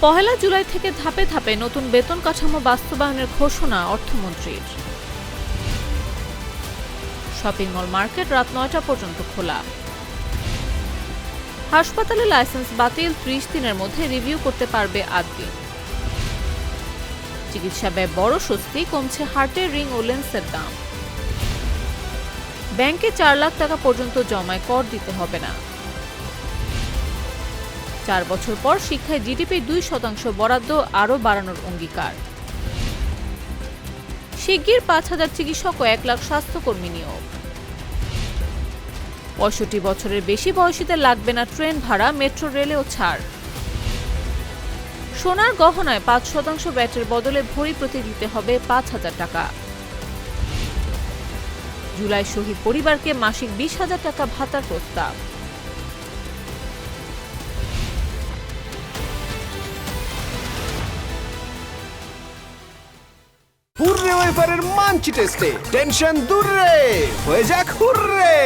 পহেলা জুলাই থেকে ধাপে ধাপে নতুন বেতন কাঠামো বাস্তবায়নের ঘোষণা অর্থমন্ত্রীর। শপিং মল মার্কেট রাত ৯টা পর্যন্ত খোলা। হাসপাতালে লাইসেন্স বাতিল ৩০ দিনের মধ্যে রিভিউ করতে পারবে ৮ দিন। চিকিৎসা ব্যয় বড় স্বস্তি, কমছে হার্টের রিং ও লেন্সের দাম। ব্যাংকে ৪ লাখ টাকা পর্যন্ত জমায় কর দিতে হবে না। ৪ বছর পর শিক্ষায় জিডিপি ২% বরাদ্দ আরও বাড়ানোর অঙ্গীকার। শিগগির ৫,০০০ চিকিৎসক ও ১ লাখ স্বাস্থ্যকর্মী নিয়োগ। ৬৫ বছরের বেশি বয়সীদের লাগবে না ট্রেন ভাড়া, মেট্রো রেলেও ছাড়। সোনার গহনায় ৫% ব্যাটের বদলে ভরি প্রতি দিতে হবে ৫,০০০ টাকা। জুলাই শহীদ পরিবারকে মাসিক ২০,০০০ টাকা ভাতার প্রস্তাব। হুররে ওয়েফারের মানচি টেস্টে টেনশন দূর রে, হয়ে যাক হুররে।